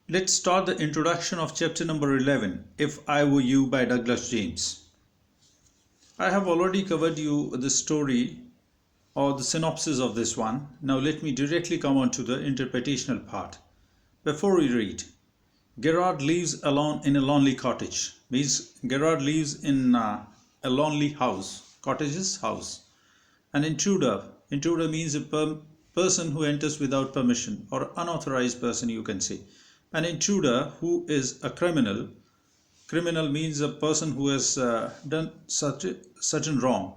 Let's start the introduction of chapter number 11, If I Were You by Douglas James. I have already covered you the story or the synopsis of this one. Now let me directly come on to the interpretational part. Before we read, Gerard lives alone in a lonely cottage. Means Gerard lives in a lonely house. Cottage is house. An intruder. Intruder means a person who enters without permission, or unauthorized person you can say. An intruder who is a criminal. Criminal means a person who has done certain wrong.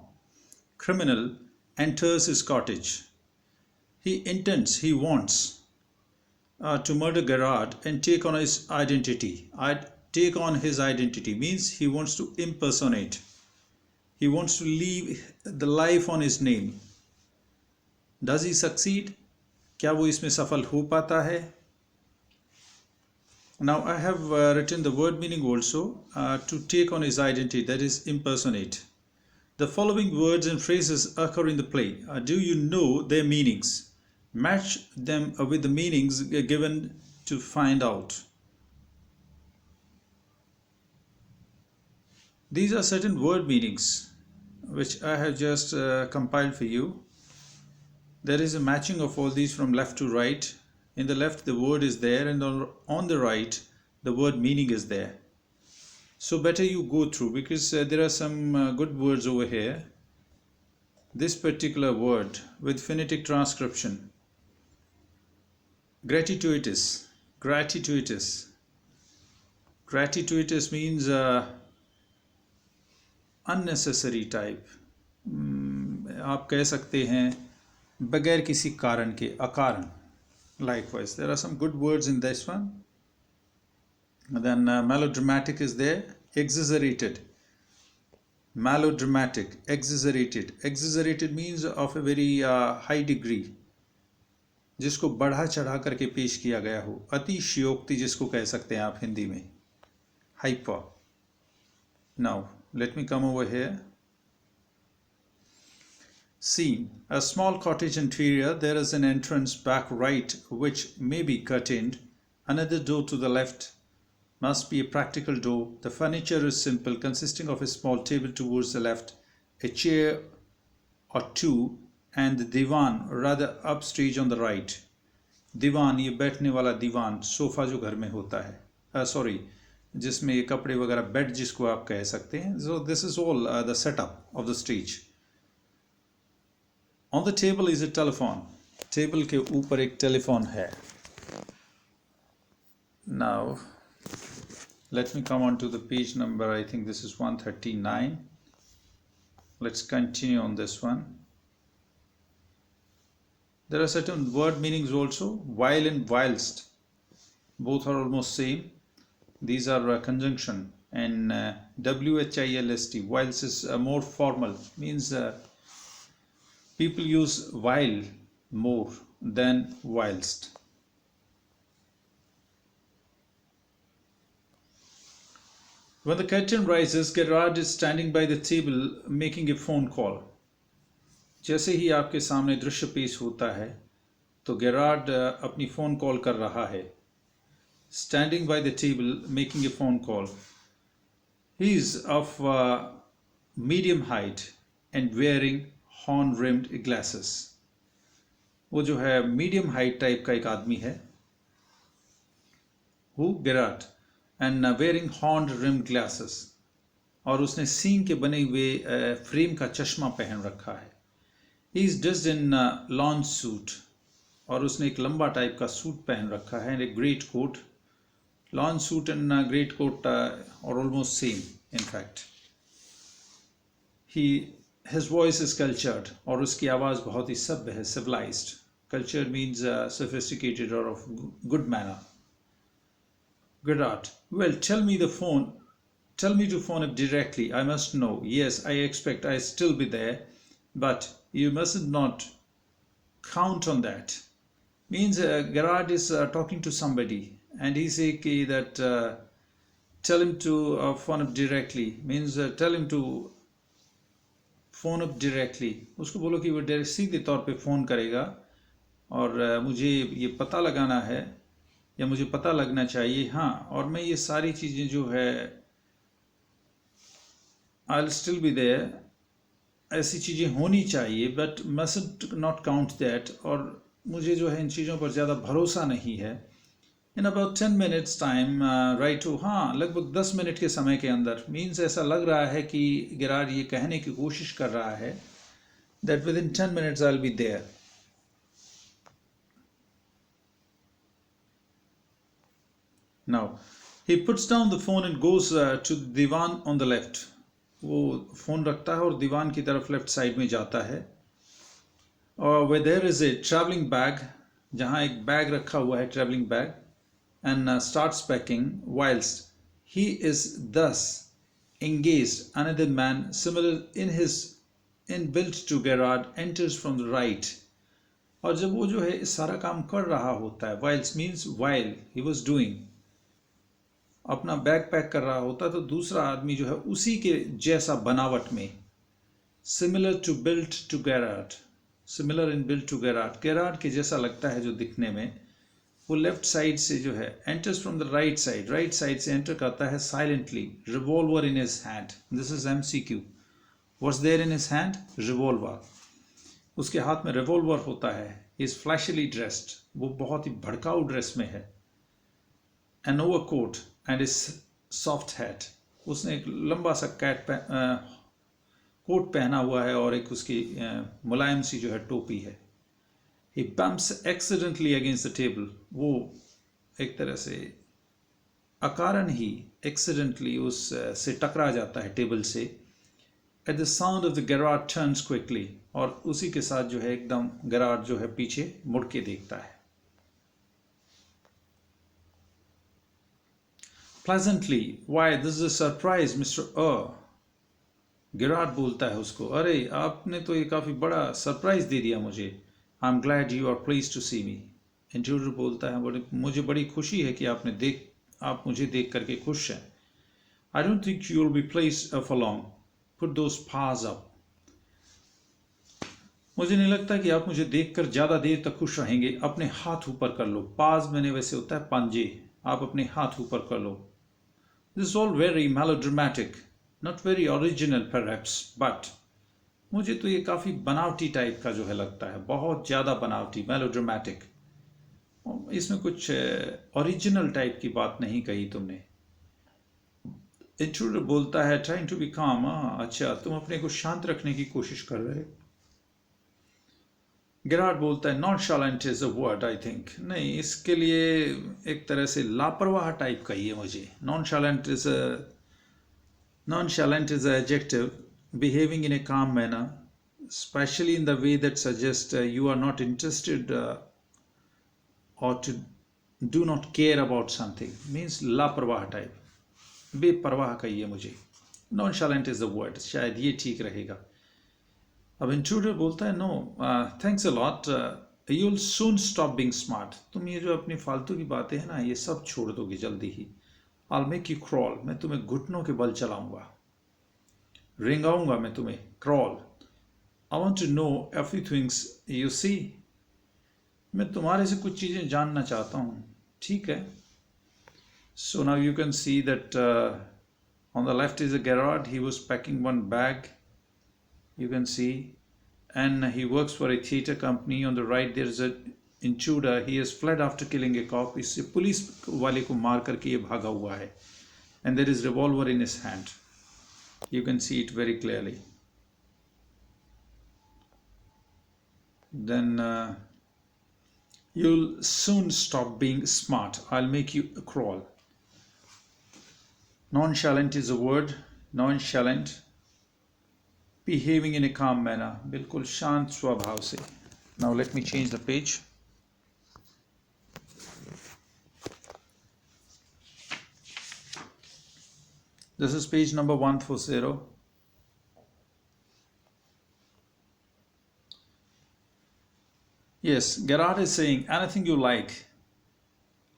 Criminal enters his cottage. He intends, he wants to murder Gerard and take on his identity. Take on his identity means he wants to impersonate. He wants to leave the life on his name. Does he succeed? क्या वो इसमें सफल हो पाता है? Now I have written the word meaning also, to take on his identity, that is impersonate. The following words and phrases occur in the play. Do you know their meanings? Match them with the meanings given to find out. These are certain word meanings which I have just compiled for you. There is a matching of all these from left to right. In the left the word is there, and on the right the word meaning is there. So better you go through, because there are some good words over here. This particular word with phonetic transcription. Gratuitous. Gratuitous. Gratuitous means unnecessary type. आप कह सकते हैं बगैर किसी कारण के, अकारण. Likewise, there are some good words in this one. And then melodramatic is there. Exaggerated. Melodramatic. Exaggerated. Exaggerated means of a very high degree, जिसको बढ़ा चढ़ा करके पेश किया गया हो. अतिशयोक्ति जिसको कह सकते हैं आप हिंदी में. Hyper. Now let me come over here. Scene. A small cottage interior. There is an entrance back right which may be curtained. Another door to the left must be a practical door. The furniture is simple, consisting of a small table towards the left, a chair or two, and the divan rather upstage on the right. Divan, ये बैठने वाला दीवान, sofa जो घर में होता है, sorry, जिसमें ये कपड़े वगैरह, बेड जिसको आप कह सकते हैं. So this is all the setup of the stage. On the table is a telephone. Table के ऊपर एक telephone है. Now let me come on to the page number. I think this is 139. Let's continue on this one. There are certain word meanings also. While and whilst, both are almost same. These are conjunction, and whilst. Whilst is more formal, means people use while more than whilst. When the curtain rises, Gerard is standing by the table making a phone call. जैसे ही आपके सामने दृश्य पेश होता है तो Gerard अपनी phone call कर रहा है. Standing by the table making a phone call. He is of medium height and wearing horn-rimmed glasses. वो जो है मीडियम हाइट टाइप का एक आदमी है. Who? Gerard. And wearing horn-rimmed glasses. और उसने सींग के बने हुए फ्रेम का चश्मा पहन रखा है. He is dressed in lawn suit. और उसने एक लंबा टाइप का सूट पहन रखा है, एक greatcoat. Lawn suit and great coat are almost same, in fact. His voice is cultured, और उसकी आवाज़ बहुत ही सभ्य है, civilized. Cultured means sophisticated or of good manner. Gerard, well, tell me to phone up directly. I must know. Yes, I expect I still be there, but you mustn't not count on that. Means Gerard is talking to somebody. And he say that tell him to phone up directly. Means tell him to phone up directly. उसको बोलो कि वो सीधे तौर पे phone करेगा, और मुझे ये पता लगाना है या मुझे पता लगना चाहिए, हाँ, और मैं ये सारी चीज़ें जो है I'll still be there, ऐसी चीज़ें होनी चाहिए, but mustn't not count that, और मुझे जो है इन चीज़ों पर ज़्यादा भरोसा नहीं है. In about 10 minutes time, right to, हाँ, लगभग 10 मिनट के समय के अंदर, मीन्स ऐसा लग रहा है कि गिरार ये कहने की कोशिश कर रहा है that within 10 minutes I will be there. Now he puts down the phone and goes to divan on the left. वो फोन रखता है और दीवान की तरफ लेफ्ट साइड में जाता है. और way there is a travelling bag, जहाँ एक बैग रखा हुआ है, travelling bag, and starts packing. Whilst he is thus engaged, another man similar in his inbuilt to Gerard enters from the right. और जब वो जो है सारा काम कर रहा होता है, whilst means while he was doing, अपना बैग पैक कर रहा होता है, तो दूसरा आदमी जो है उसी के जैसा बनावट में, similar to built to Gerard, similar in built to Gerard, Gerard के जैसा लगता है जो दिखने में, वो लेफ्ट साइड से जो है enters from the right side, right side से एंटर करता है silently, revolver in his hand. This is MCQ. What's there in his hand? Revolver. उसके हाथ में रिवॉल्वर होता है. इज फ्लैशली ड्रेस्ड, वो बहुत ही भड़काऊ ड्रेस में है. An overcoat and is soft hat, उसने एक लंबा सा कोट पहना हुआ है और एक उसकी मुलायम सी जो है टोपी है. He bumps accidentally against the table. वो एक तरह से अकारण ही accidentally उस से टकरा जाता है टेबल से. At the sound of the Gerard turns quickly, और उसी के साथ जो है एकदम Gerard जो है पीछे मुड़ के देखता है. Pleasantly, why this is a surprise, Mr. Gerard बोलता है उसको, अरे आपने तो ये काफी बड़ा सरप्राइज दे दिया मुझे. I'm glad you are pleased to see me. Intruder बोलता है, मुझे बड़ी खुशी है कि आप मुझे देख करके खुश हैं. I don't think you will be pleased for long. Put those paws up. मुझे नहीं लगता कि आप मुझे देखकर ज़्यादा देर तक खुश रहेंगे. अपने हाथ ऊपर कर लो. पाज मैंने वैसे होता है पंजे. आप अपने हाथ ऊपर कर लो. This is all very melodramatic. Not very original perhaps, but मुझे तो ये काफ़ी बनावटी टाइप का जो है लगता है, बहुत ज़्यादा बनावटी, मेलोड्रामेटिक. इसमें कुछ ओरिजिनल टाइप की बात नहीं कही तुमने. इंट्रूडर बोलता है, ट्राइंग टू बी काम, अच्छा तुम अपने को शांत रखने की कोशिश कर रहे. गिरार्ड बोलता है, nonchalant is a word I think. नहीं, इसके लिए एक तरह से लापरवाह टाइप कही है मुझे. Nonchalant is a adjective. Behaving in a calm manner, especially in the way that suggests you are not interested or to do not care about something, means लापरवाह type, बेपरवाह कहिए मुझे. Nonchalant is the word, शायद ये ठीक रहेगा. अब intruder बोलता है, no, thanks a lot, you'll soon stop being smart. तुम ये जो अपनी फालतू की बातें हैं ना, ये सब छोड़ दोगे जल्दी ही. I'll make you crawl, मैं तुम्हें घुटनों के बल चलाऊंगा, रेंगाऊंगा मैं तुम्हें. Crawl. I want to know a few things you see. मैं तुम्हारे से कुछ चीज़ें जानना चाहता हूँ. ठीक है. So now you can see that on the left is a Gerard. He was packing one bag. You can see, and he works for a theatre company. On the right there is a intruder. He has fled after killing a cop. इससे police वाले को मार करके ये भागा हुआ है. And there is revolver in his hand. You can see it very clearly. Then you'll soon stop being smart. I'll make you crawl. Nonchalant is a word. Nonchalant. Behaving in a calm manner. बिल्कुल शांत स्वभाव से. Now let me change the page. This is page number 140. Yes, Gerard is saying, anything you like.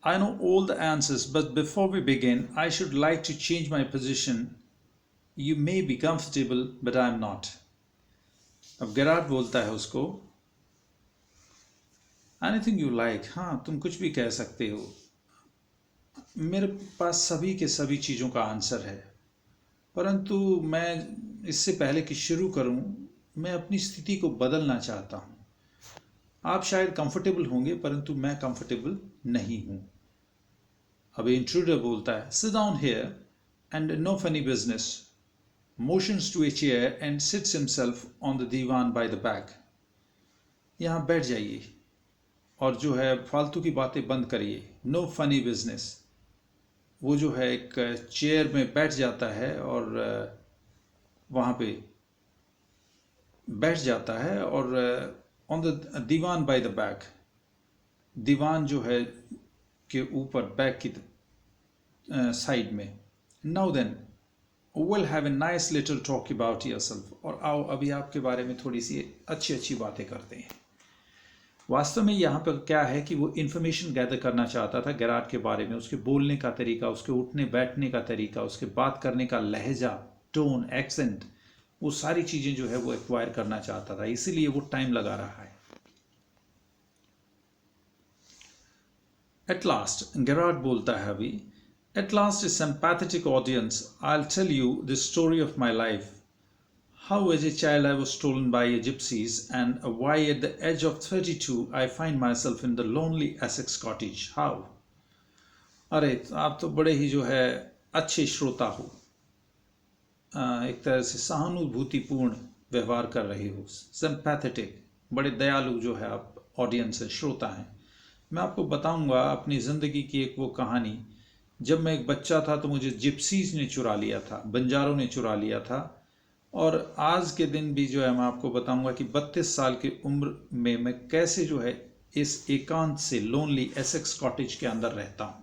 I know all the answers, but before we begin, I should like to change my position. You may be comfortable, but I am not. अब Gerard बोलता है उसको, anything you like, हाँ तुम कुछ भी कह सकते हो. मेरे पास सभी के सभी चीज़ों का आंसर है, परंतु मैं इससे पहले कि शुरू करूं, मैं अपनी स्थिति को बदलना चाहता हूं। आप शायद कंफर्टेबल होंगे, परंतु मैं कंफर्टेबल नहीं हूं। अब इंट्रूडर बोलता है, sit down here and no funny business, motions to a chair and sits himself on the divan by the back. यहाँ बैठ जाइए और जो है फालतू की बातें बंद करिए। No funny business. वो जो है एक चेयर में बैठ जाता है और वहाँ पे बैठ जाता है और on the divan by the back, दीवान जो है के ऊपर, बैक की साइड में। Now then will have a nice little talk about yourself. और आओ अभी आपके बारे में थोड़ी सी अच्छी अच्छी बातें करते हैं। वास्तव में यहाँ पर क्या है कि वो इन्फॉर्मेशन गैदर करना चाहता था गेरार्ड के बारे में, उसके बोलने का तरीका, उसके उठने बैठने का तरीका, उसके बात करने का लहजा, टोन, एक्सेंट, वो सारी चीज़ें जो है वो एक्वायर करना चाहता था, इसीलिए वो टाइम लगा रहा है। एट लास्ट, गेरार्ड बोलता है अभी, at last a sympathetic audience, I will tell you the story of my life. How as a child I was stolen by gypsies, and why at the age of 32 I find myself in the lonely Essex cottage. How? अरे आप तो बड़े ही जो है अच्छे श्रोता हो, एक तरह से सहानुभूतिपूर्ण व्यवहार कर रहे हो, सिंपैथेटिक, बड़े दयालु जो है आप ऑडियंस है, श्रोता हैं। मैं आपको बताऊंगा अपनी ज़िंदगी की एक वो कहानी। जब मैं एक बच्चा था तो मुझे जिप्सीज ने चुरा लिया था, बंजारों ने चुरा लिया था, और आज के दिन भी जो है मैं आपको बताऊंगा कि 32 साल की उम्र में मैं कैसे जो है इस एकांत से लोनली एसेक्स कॉटेज के अंदर रहता हूं।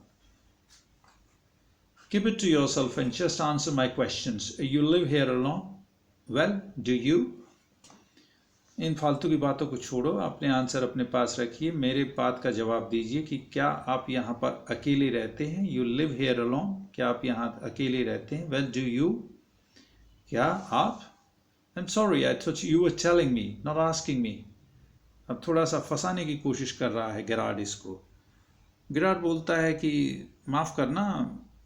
Keep it to yourself and just answer my questions. You live here alone? Well, do you? इन फालतू की बातों को छोड़ो, अपने आंसर अपने पास रखिए, मेरे बात का जवाब दीजिए कि क्या आप यहाँ पर अकेले रहते हैं? You live here alone? क्या आप यहाँ अकेले रहते हैं? Well, do you? क्या आप? I'm sorry, I thought you were telling me, not asking me. अब थोड़ा सा फंसाने की कोशिश कर रहा है गेरार्ड इसको। गेरार्ड बोलता है कि माफ़ करना,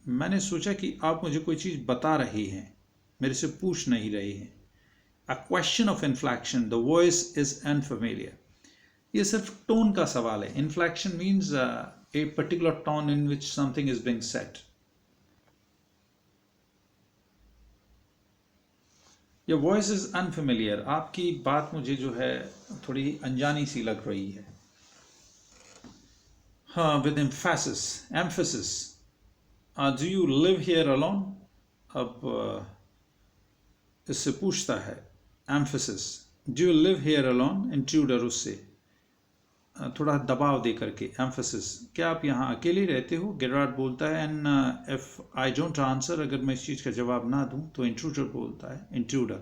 मैंने सोचा कि आप मुझे कोई चीज़ बता रहे हैं, मेरे से पूछ नहीं रहे हैं। A question of inflection, the voice is unfamiliar. ये सिर्फ टोन का सवाल है। Inflection means a particular tone in which something is being said. Your voice is unfamiliar. आपकी बात मुझे जो है थोड़ी अनजानी सी लग रही है। हाँ, with emphasis. Do you live here alone? अब इससे पूछता है, emphasis. Do you live here alone? Intruder उससे थोड़ा दबाव दे करके, emphasis. क्या आप यहाँ अकेले रहते हो? गेरार्ड बोलता है, and if I don't answer, अगर मैं इस चीज़ का जवाब ना दूँ, तो intruder बोलता है, intruder.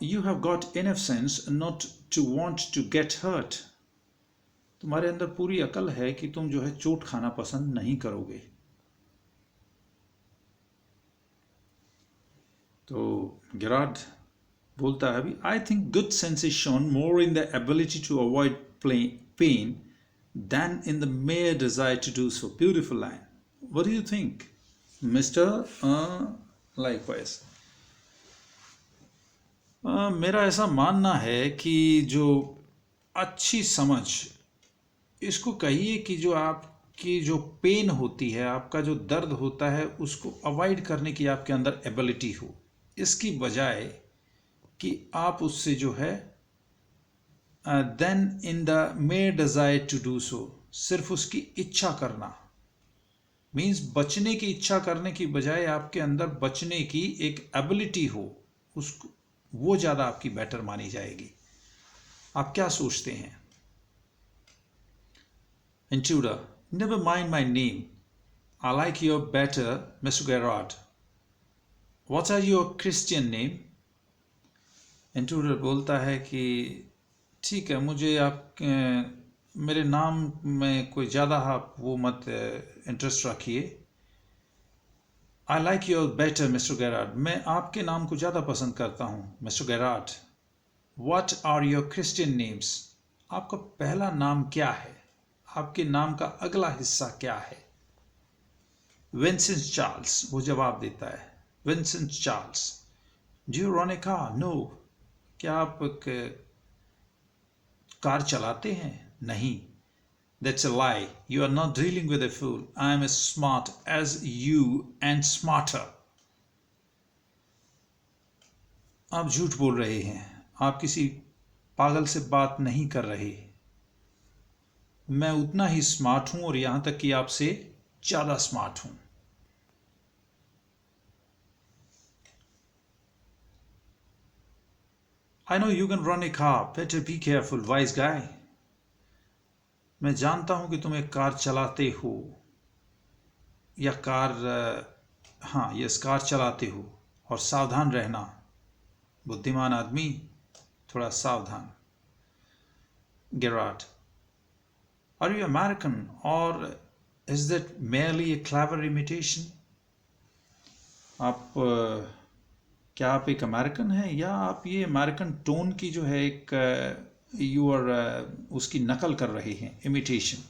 You have got enough sense not to want to get hurt. तुम्हारे अंदर पूरी अकल है कि तुम जो है चोट खाना पसंद नहीं करोगे। तो गेरार्ड बोलता है अभी, I think good sense is shown more in the ability to avoid pain than in the mere desire to do so. Beautiful line. What do you think, Mr. Likewise. मेरा ऐसा मानना है कि जो अच्छी समझ, इसको कहिए कि जो आपकी जो पेन होती है, आपका जो दर्द होता है, उसको अवॉइड करने की आपके अंदर एबिलिटी हो, इसकी बजाय कि आप उससे जो है then in the mere desire to do so, सिर्फ उसकी इच्छा करना, मीन्स बचने की इच्छा करने की बजाय आपके अंदर बचने की एक एबिलिटी हो, उसको वो ज़्यादा आपकी बेटर मानी जाएगी। आप क्या सोचते हैं? Intruder, never mind my name. I like your better, Mr. Gerard. What are your Christian name? Intruder बोलता है कि ठीक है, मुझे आप मेरे नाम में कोई ज़्यादा आप वो मत इंटरेस्ट रखिए। I like your better, Mr. Gerard. मैं आपके नाम को ज़्यादा पसंद करता हूँ, Mr. Gerard. What are your Christian names? आपका पहला नाम क्या है? आपके नाम का अगला हिस्सा क्या है? विंसेंट चार्ल्स, वो जवाब देता है, Vincent Charles. Do you run a car? No. क्या आप कार चलाते हैं? नहीं। That's a lie. You are not dealing with a fool. I am as smart as you and smarter. आप झूठ बोल रहे हैं, आप किसी पागल से बात नहीं कर रहे। मैं उतना ही स्मार्ट हूं और यहां तक कि आपसे ज्यादा स्मार्ट हूं। I know you can run a car. Better be careful, wise guy. मैं जानता हूं कि तुम एक कार चलाते हो, या कार चलाते हो, और सावधान रहना, बुद्धिमान आदमी, थोड़ा सावधान। Gerard, are you American or is that merely a clever imitation? क्या आप एक अमेरिकन हैं, या आप ये अमेरिकन टोन की जो है एक उसकी नकल कर रहे हैं, imitation.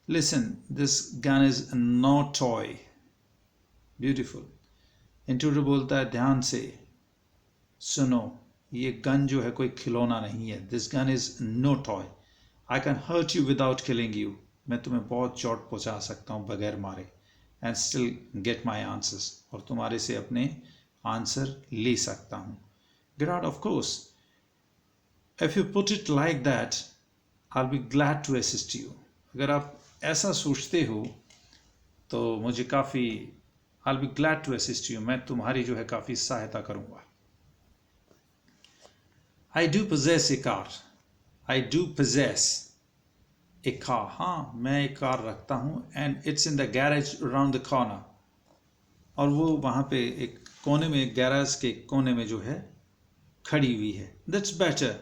Listen, this gun is no toy. Beautiful. Intruder बोलता है, ध्यान से सुनो, ये गन जो है कोई खिलौना नहीं है। This gun is no toy. I can hurt you without killing you. मैं तुम्हें बहुत चोट पहुंचा सकता हूं बगैर मारे, and still get my answers. और तुम्हारे से अपने आंसर ले सकता हूं। Gerard, of course. If you put it like that, I'll be glad to assist you. अगर आप ऐसा सोचते हो तो मुझे काफ़ी I'll be glad to assist you. मैं तुम्हारी जो है काफ़ी सहायता करूँगा। I do possess a car. I do possess a car. हाँ, मैं एक कार रखता हूँ, and it's in the garage around the corner. और वो वहाँ पे एक कोने में, गैराज के कोने में जो है खड़ी हुई है। That's better.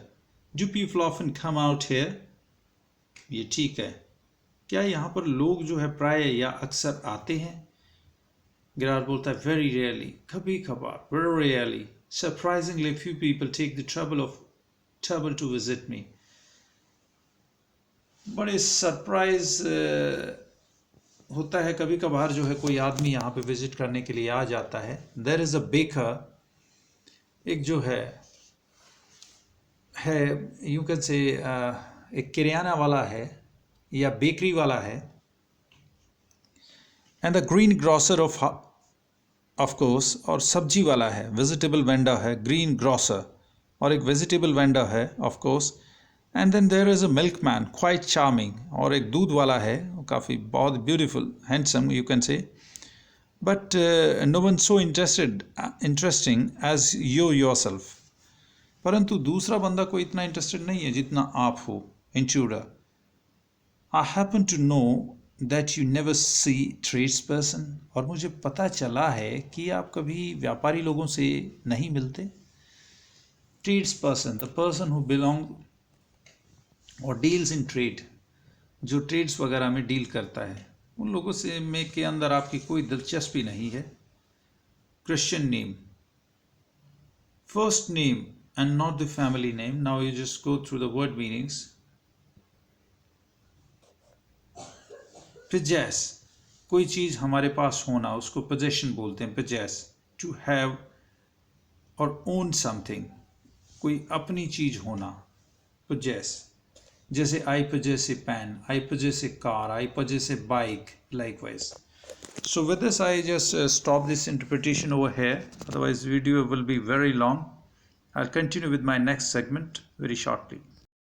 Do people often come out here? ये ठीक है। क्या यहाँ पर लोग जो है प्राय या अक्सर आते हैं? गिरार बोलता है, very rarely, कभी कभार, very rarely. Surprisingly few people take the trouble to visit me. बड़े सरप्राइज होता है, कभी कभार जो है कोई आदमी यहाँ पे विजिट करने के लिए आ जाता है। There is a baker, एक जो है यू कैन से एक किराना वाला है या बेकरी वाला है, and the green grocer of course, और सब्जी वाला है, वेजिटेबल वेंडर है, ग्रीन ग्रॉसर, और एक वेजिटेबल वेंडर है of course, and then there is a milkman, quite charming, और एक दूध वाला है, काफ़ी बहुत beautiful, handsome you can say, but no one so interesting as you yourself. परंतु दूसरा बंदा कोई इतना इंटरेस्टेड नहीं है जितना आप हो। Intruder, I happen to know that you never see trades person, और मुझे पता चला है कि आप कभी व्यापारी लोगों से नहीं मिलते। Trades person, the person who belong और डील्स इन ट्रेड, जो ट्रेड्स वगैरह में डील करता है, उन लोगों से में के अंदर आपकी कोई दिलचस्पी नहीं है। Christian name, first name and not the family name. Now you just go through the word meanings. Possess, कोई चीज़ हमारे पास होना, उसको possession बोलते हैं। possess, to have or own something, कोई अपनी चीज़ होना, possess। जैसे I possess a pen, I possess a car, I possess a bike, likewise. So with this I just stop this interpretation over here, otherwise video will be very long. I'll continue with my next segment very shortly.